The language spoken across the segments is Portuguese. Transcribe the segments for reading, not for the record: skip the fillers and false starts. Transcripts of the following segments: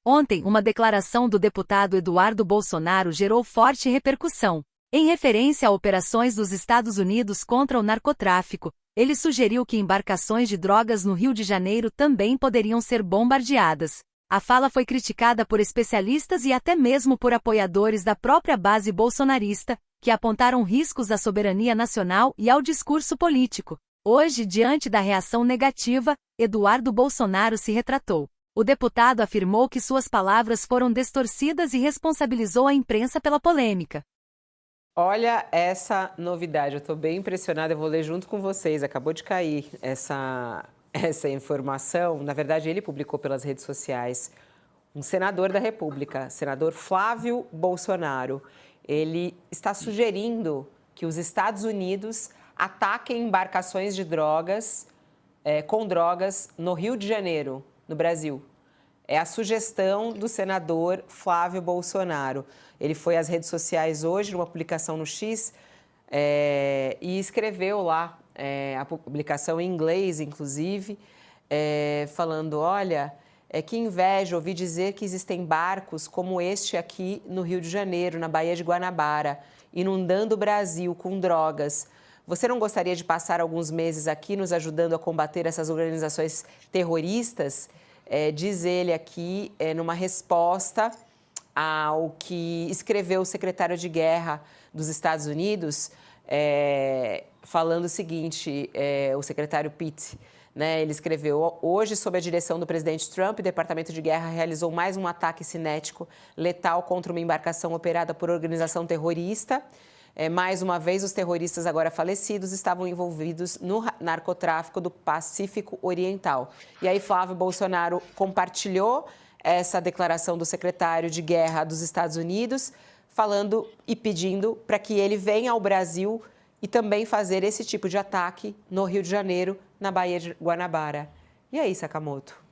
Ontem, uma declaração do deputado Eduardo Bolsonaro gerou forte repercussão. Em referência a operações dos Estados Unidos contra o narcotráfico, ele sugeriu que embarcações de drogas no Rio de Janeiro também poderiam ser bombardeadas. A fala foi criticada por especialistas e até mesmo por apoiadores da própria base bolsonarista, que apontaram riscos à soberania nacional e ao discurso político. Hoje, diante da reação negativa, Eduardo Bolsonaro se retratou. O deputado afirmou que suas palavras foram distorcidas e responsabilizou a imprensa pela polêmica. Olha essa novidade, eu estou bem impressionada, eu vou ler junto com vocês. Acabou de cair essa informação. Na verdade, ele publicou pelas redes sociais. Um senador da República, senador Flávio Bolsonaro, ele está sugerindo que os Estados Unidos ataquem embarcações de drogas, com drogas, no Rio de Janeiro, no Brasil. É a sugestão do senador Flávio Bolsonaro. Ele foi às redes sociais hoje, numa publicação no X, e escreveu lá, a publicação em inglês, inclusive, falando, olha, que inveja ouvir dizer que existem barcos como este aqui no Rio de Janeiro, na Baía de Guanabara, inundando o Brasil com drogas. Você não gostaria de passar alguns meses aqui nos ajudando a combater essas organizações terroristas? Diz ele aqui, numa resposta ao que escreveu o secretário de Guerra dos Estados Unidos, falando o seguinte, o secretário Pete, né, ele escreveu, hoje, sob a direção do presidente Trump, o Departamento de Guerra realizou mais um ataque cinético letal contra uma embarcação operada por organização terrorista. Mais uma vez, os terroristas agora falecidos estavam envolvidos no narcotráfico do Pacífico Oriental. E aí, Flávio Bolsonaro compartilhou essa declaração do secretário de Guerra dos Estados Unidos, falando e pedindo para que ele venha ao Brasil e também fazer esse tipo de ataque no Rio de Janeiro, na Baía de Guanabara. E aí, Sakamoto?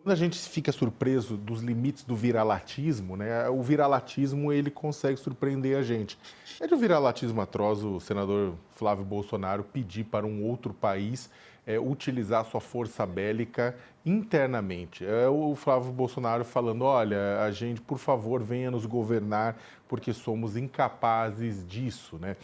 Quando a gente fica surpreso dos limites do viralatismo, né, o viralatismo ele consegue surpreender a gente. É de um viralatismo atroz o senador Flávio Bolsonaro pedir para um outro país utilizar sua força bélica internamente. É o Flávio Bolsonaro falando, olha, a gente, por favor, venha nos governar porque somos incapazes disso, né?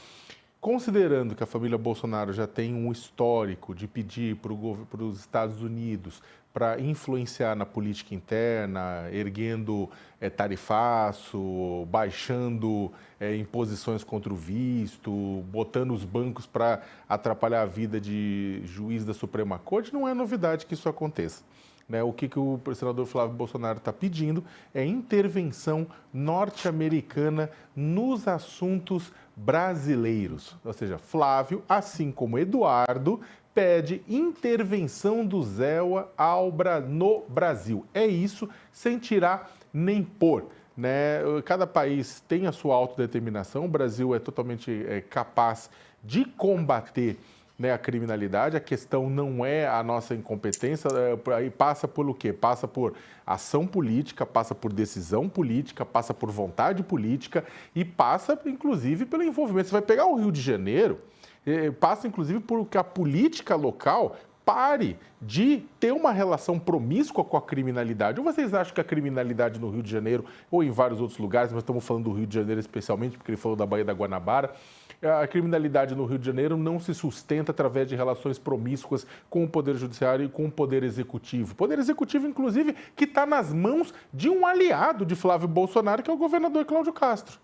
Considerando que a família Bolsonaro já tem um histórico de pedir para os Estados Unidos para influenciar na política interna, erguendo tarifaço, baixando imposições contra o visto, botando os bancos para atrapalhar a vida de juiz da Suprema Corte, não é novidade que isso aconteça. O que o senador Flávio Bolsonaro está pedindo é intervenção norte-americana nos assuntos brasileiros. Ou seja, Flávio, assim como Eduardo, pede intervenção do ZEUA no Brasil. É isso, sem tirar nem pôr. Cada país tem a sua autodeterminação, o Brasil é totalmente capaz de combater a criminalidade, a questão não é a nossa incompetência, passa pelo quê? Passa por ação política, passa por decisão política, passa por vontade política e passa, inclusive, pelo envolvimento. Você vai pegar o Rio de Janeiro, passa, inclusive, por que a política local pare de ter uma relação promíscua com a criminalidade. Ou vocês acham que a criminalidade no Rio de Janeiro, ou em vários outros lugares, mas estamos falando do Rio de Janeiro especialmente, porque ele falou da Baía da Guanabara, a criminalidade no Rio de Janeiro não se sustenta através de relações promíscuas com o Poder Judiciário e com o Poder Executivo. Poder Executivo, inclusive, que está nas mãos de um aliado de Flávio Bolsonaro, que é o governador Cláudio Castro.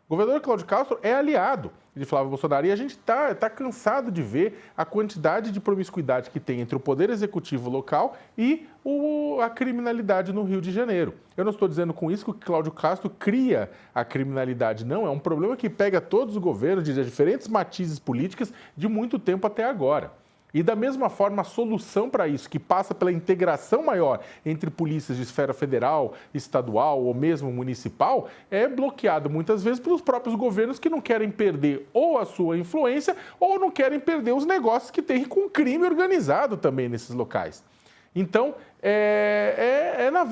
O governador Cláudio Castro é aliado de Flávio Bolsonaro e a gente está cansado de ver a quantidade de promiscuidade que tem entre o Poder Executivo local e a criminalidade no Rio de Janeiro. Eu não estou dizendo com isso que o Cláudio Castro cria a criminalidade, não. É um problema que pega todos os governos de diferentes matizes políticas de muito tempo até agora. E da mesma forma, a solução para isso, que passa pela integração maior entre polícias de esfera federal, estadual ou mesmo municipal, é bloqueado muitas vezes pelos próprios governos que não querem perder ou a sua influência ou não querem perder os negócios que têm com crime organizado também nesses locais. Então, Na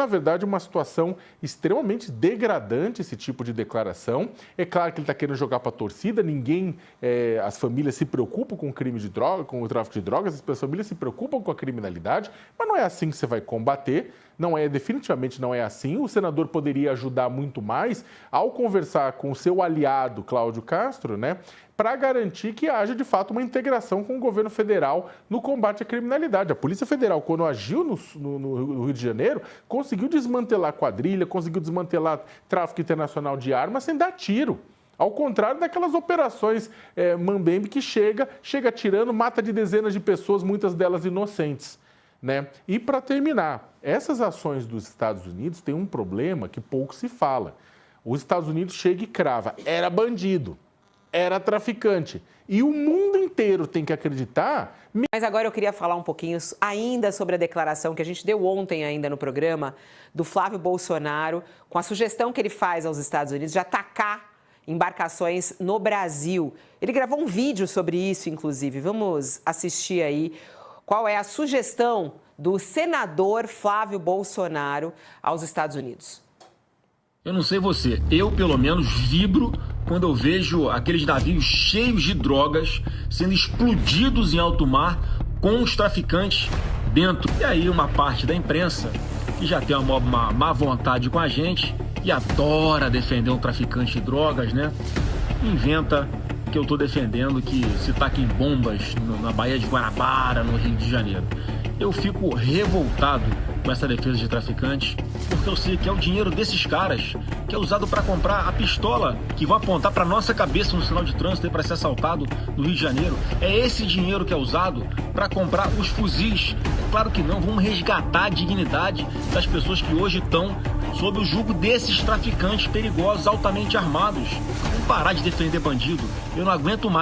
verdade uma situação extremamente degradante esse tipo de declaração. É claro que ele está querendo jogar para a torcida, as famílias se preocupam com o crime de droga, com o tráfico de drogas, as famílias se preocupam com a criminalidade, mas não é assim que você vai combater. Definitivamente não é assim. O senador poderia ajudar muito mais ao conversar com o seu aliado, Cláudio Castro, né, para garantir que haja, de fato, uma integração com o governo federal no combate à criminalidade. A Polícia Federal, quando agiu no Rio de Janeiro, conseguiu desmantelar quadrilha, conseguiu desmantelar tráfico internacional de armas sem dar tiro. Ao contrário daquelas operações mambembe que chega atirando, mata de dezenas de pessoas, muitas delas inocentes. Né? E, para terminar, essas ações dos Estados Unidos têm um problema que pouco se fala. Os Estados Unidos chega e crava, era bandido, era traficante. E o mundo inteiro tem que acreditar. Mas agora eu queria falar um pouquinho ainda sobre a declaração que a gente deu ontem ainda no programa do Flávio Bolsonaro, com a sugestão que ele faz aos Estados Unidos de atacar embarcações no Brasil. Ele gravou um vídeo sobre isso, inclusive. Vamos assistir aí. Qual é a sugestão do senador Flávio Bolsonaro aos Estados Unidos? Eu não sei você, eu pelo menos vibro quando eu vejo aqueles navios cheios de drogas sendo explodidos em alto mar com os traficantes dentro. E aí uma parte da imprensa que já tem uma má vontade com a gente e adora defender um traficante de drogas, né? Inventa que eu estou defendendo que se taquem bombas na Baía de Guanabara, no Rio de Janeiro. Eu fico revoltado com essa defesa de traficantes, porque eu sei que é o dinheiro desses caras que é usado para comprar a pistola que vai apontar para nossa cabeça no sinal de trânsito para ser assaltado no Rio de Janeiro. É esse dinheiro que é usado para comprar os fuzis. É claro que não, vamos resgatar a dignidade das pessoas que hoje estão sob o jugo desses traficantes perigosos, altamente armados. Vamos parar de defender bandido. Eu não aguento mais.